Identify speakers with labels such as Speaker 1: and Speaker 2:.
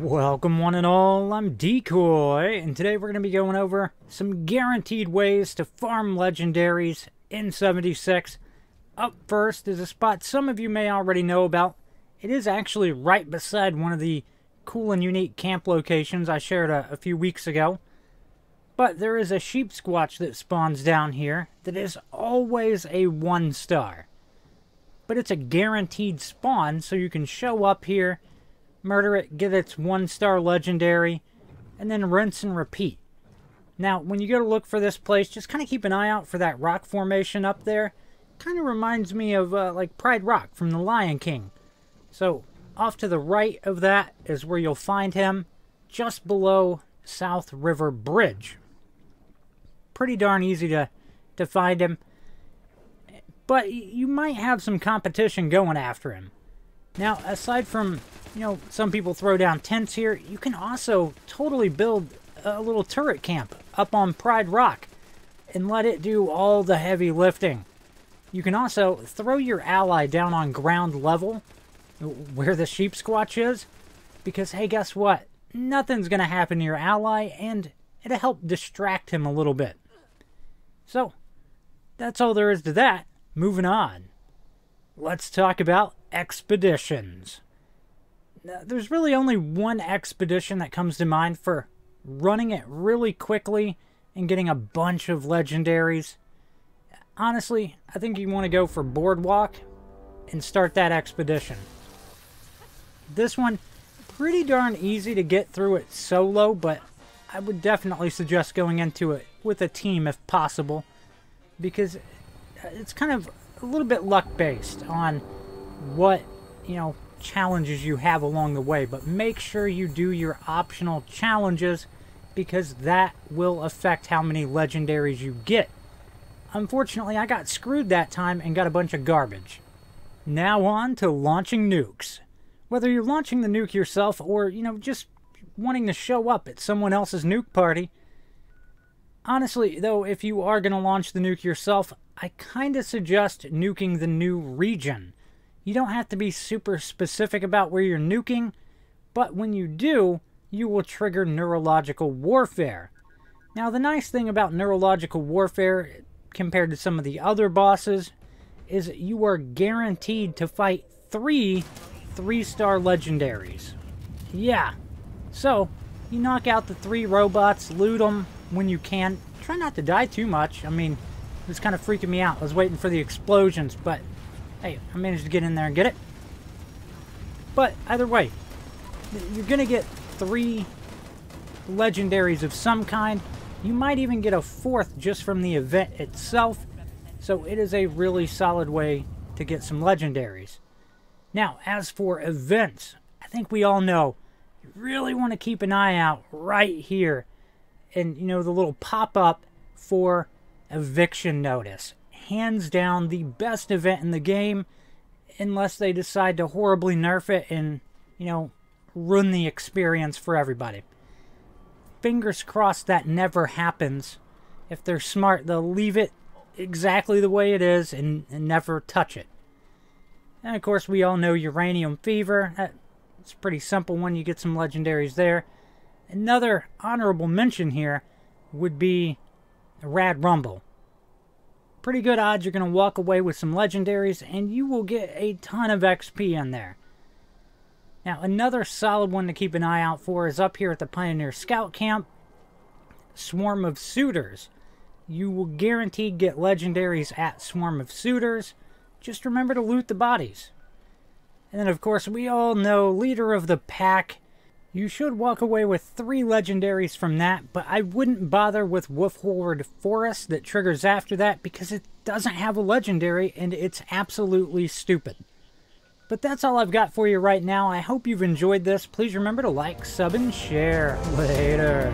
Speaker 1: Welcome one and all, I'm Decoy, and today we're going to be going over some guaranteed ways to farm legendaries in 76. Up first is a spot some of you may already know about. It is actually right beside one of the cool and unique camp locations I shared a few weeks ago. But there is a sheep squatch that spawns down here that is always a 1-star. But it's a guaranteed spawn, so you can show up here, murder it, get its 1-star legendary, and then rinse and repeat. Now, when you go to look for this place, just kind of keep an eye out for that rock formation up there. Kind of reminds me of like Pride Rock from The Lion King. So, off to the right of that is where you'll find him, just below South River Bridge. Pretty darn easy to find him. But you might have some competition going after him. Now, aside from, some people throw down tents here, you can also totally build a little turret camp up on Pride Rock and let it do all the heavy lifting. You can also throw your ally down on ground level where the sheep squatch is, because, hey, guess what? Nothing's going to happen to your ally, and it'll help distract him a little bit. So, that's all there is to that. Moving on. Let's talk about expeditions. Now, there's really only one expedition that comes to mind for running it really quickly and getting a bunch of legendaries. Honestly, I think you want to go for Boardwalk and start that expedition. This one, pretty darn easy to get through it solo, but I would definitely suggest going into it with a team if possible, because it's kind of a little bit luck-based on what, challenges you have along the way. But make sure you do your optional challenges, because that will affect how many legendaries you get. Unfortunately, I got screwed that time and got a bunch of garbage. Now on to launching nukes. Whether you're launching the nuke yourself or, just wanting to show up at someone else's nuke party. Honestly, though, if you are going to launch the nuke yourself, I kind of suggest nuking the new region. You don't have to be super specific about where you're nuking, but when you do, you will trigger Neurological Warfare. Now, the nice thing about Neurological Warfare, compared to some of the other bosses, is you are guaranteed to fight 3 3-star legendaries. Yeah, so you knock out the 3 robots, loot them when you can. Try not to die too much. I mean, it was kind of freaking me out. I was waiting for the explosions, but hey, I managed to get in there and get it. But either way, you're going to get 3 legendaries of some kind. You might even get a 4th just from the event itself. So it is a really solid way to get some legendaries. Now, as for events, I think we all know you really want to keep an eye out right here. And, the little pop-up for eviction notice. Hands down the best event in the game, unless they decide to horribly nerf it and, ruin the experience for everybody. Fingers crossed that never happens. If they're smart, they'll leave it exactly the way it is and never touch it. And of course, we all know Uranium Fever. It's a pretty simple one. You get some legendaries there. Another honorable mention here would be Rad Rumble. Pretty good odds you're going to walk away with some legendaries, and you will get a ton of XP in there. Now, another solid one to keep an eye out for is up here at the Pioneer Scout Camp. Swarm of Suitors. You will guaranteed get legendaries at Swarm of Suitors. Just remember to loot the bodies. And then, of course, we all know Leader of the Pack. You should walk away with 3 legendaries from that, but I wouldn't bother with Wolf Horde Forest that triggers after that, because it doesn't have a legendary and it's absolutely stupid. But that's all I've got for you right now. I hope you've enjoyed this. Please remember to like, sub, and share. Later.